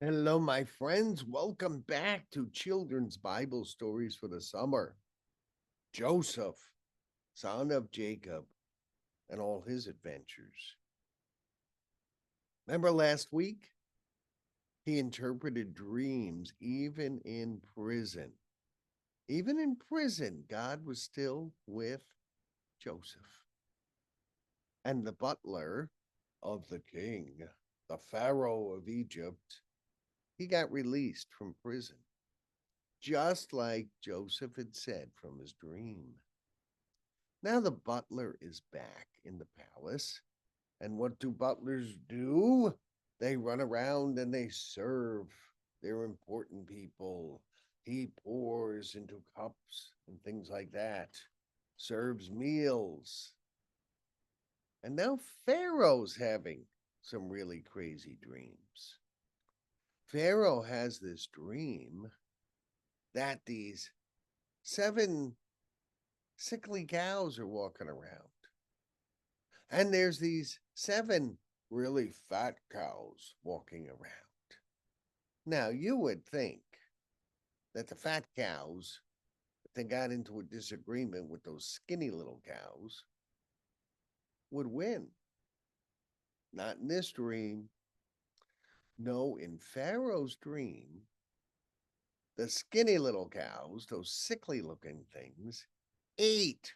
Hello, my friends. Welcome back to Children's Bible Stories for the Summer. Joseph, son of Jacob, and all his adventures. Remember last week? He interpreted dreams even in prison. Even in prison, God was still with Joseph. And the butler of the king, the Pharaoh of Egypt, he got released from prison, just like Joseph had said from his dream. Now the butler is back in the palace. And what do butlers do? They run around and they serve their important people. He pours into cups and things like that, serves meals. And now Pharaoh's having some really crazy dreams. Pharaoh has this dream that these seven sickly cows are walking around. And there's these seven really fat cows walking around. Now, you would think that the fat cows, if they got into a disagreement with those skinny little cows, would win. Not in this dream. No, in Pharaoh's dream, the skinny little cows, those sickly looking things, ate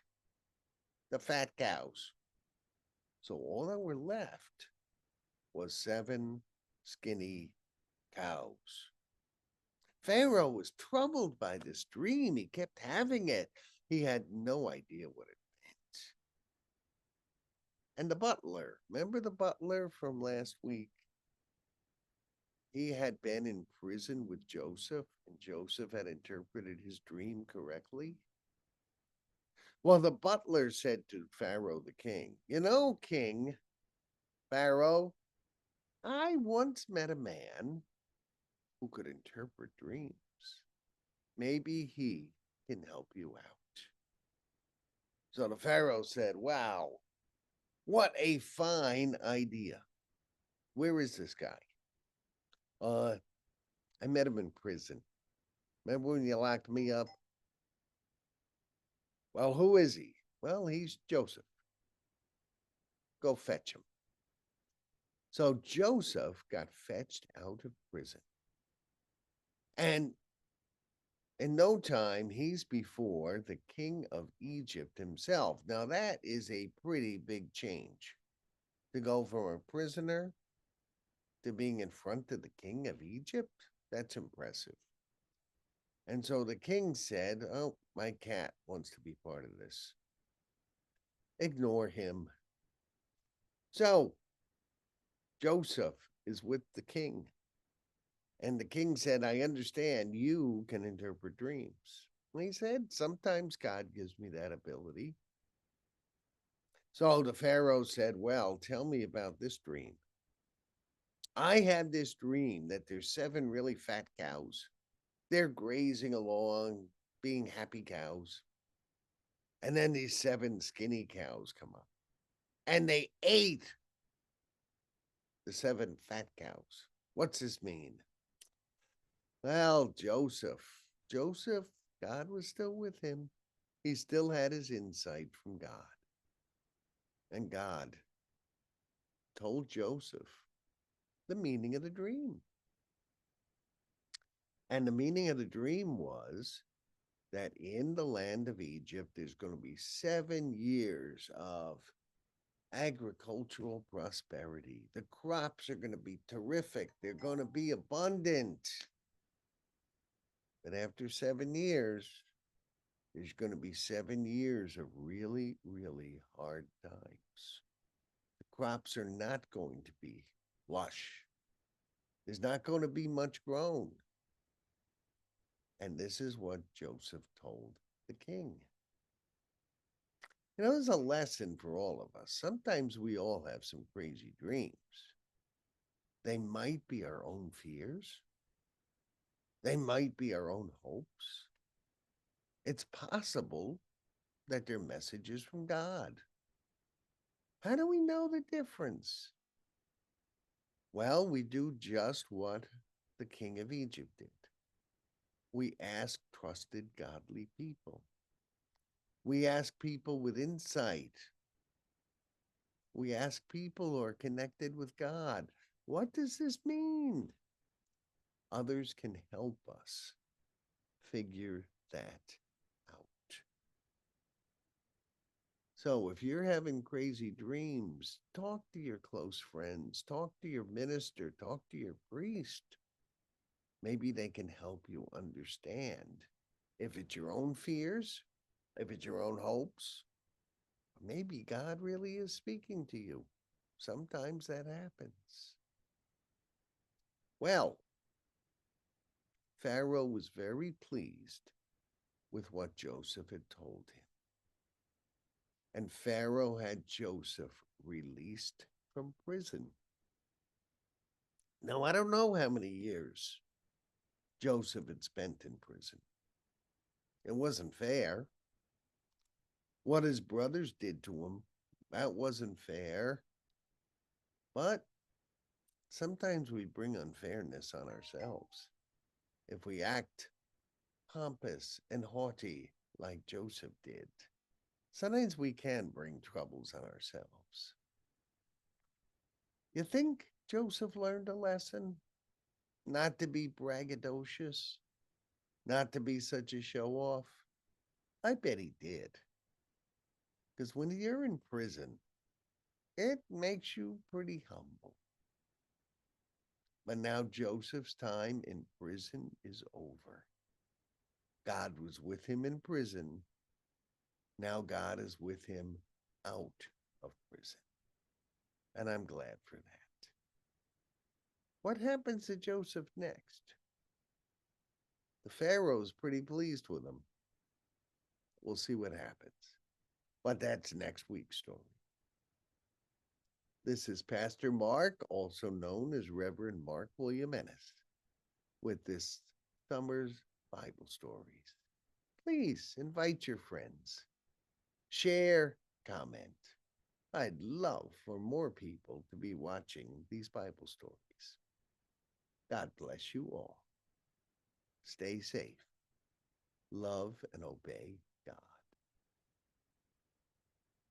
the fat cows. So all that were left was seven skinny cows. Pharaoh was troubled by this dream. He kept having it. He had no idea what it meant. And the butler, remember the butler from last week? He had been in prison with Joseph, and Joseph had interpreted his dream correctly. Well, the butler said to Pharaoh the king, "You know, King Pharaoh, I once met a man who could interpret dreams. Maybe he can help you out." So the Pharaoh said, "Wow, what a fine idea. Where is this guy?" Uh, I met him in prison. Remember when you locked me up? Well, who is he? Well, he's Joseph. Go fetch him. So Joseph got fetched out of prison. And in no time, he's before the king of Egypt himself. Now, that is a pretty big change to go from a prisoner to being in front of the king of Egypt. That's impressive. And so the king said, "Oh, my cat wants to be part of this. Ignore him." So Joseph is with the king. And the king said, "I understand you can interpret dreams." And he said, "Sometimes God gives me that ability." So the Pharaoh said, "Well, tell me about this dream." "I had this dream that there's seven really fat cows. They're grazing along, being happy cows. And then these seven skinny cows come up and they ate the seven fat cows. What's this mean?" Well, Joseph, God was still with him. He still had his insight from God. And God told Joseph the meaning of the dream. And the meaning of the dream was that in the land of Egypt, there's going to be 7 years of agricultural prosperity. The crops are going to be terrific, they're going to be abundant. But after 7 years, there's going to be 7 years of really, really hard times. The crops are not going to be lush. There's not going to be much grown. And this is what Joseph told the king. There's a lesson for all of us. Sometimes we all have some crazy dreams. They might be our own fears, they might be our own hopes. It's possible that they're messages from God. How do we know the difference? Well, we do just what the king of Egypt did. We ask trusted, godly people. We ask people with insight. We ask people who are connected with God. What does this mean? Others can help us figure that out. So if you're having crazy dreams, talk to your close friends, talk to your minister, talk to your priest. Maybe they can help you understand if it's your own fears, if it's your own hopes. Maybe God really is speaking to you. Sometimes that happens. Well, Pharaoh was very pleased with what Joseph had told him. And Pharaoh had Joseph released from prison. Now, I don't know how many years Joseph had spent in prison. It wasn't fair. What his brothers did to him, that wasn't fair. But sometimes we bring unfairness on ourselves. If we act pompous and haughty like Joseph did, sometimes we can bring troubles on ourselves. You think Joseph learned a lesson? Not to be braggadocious, not to be such a show off? I bet he did. Because when you're in prison, it makes you pretty humble. But now Joseph's time in prison is over. God was with him in prison. Now God is with him out of prison. And I'm glad for that. What happens to Joseph next? The Pharaoh's pretty pleased with him. We'll see what happens. But that's next week's story. This is Pastor Mark, also known as Reverend Mark William Ennis, with this summer's Bible stories. Please invite your friends, share, comment. I'd love for more people to be watching these Bible stories. God bless you all. Stay safe, love, and obey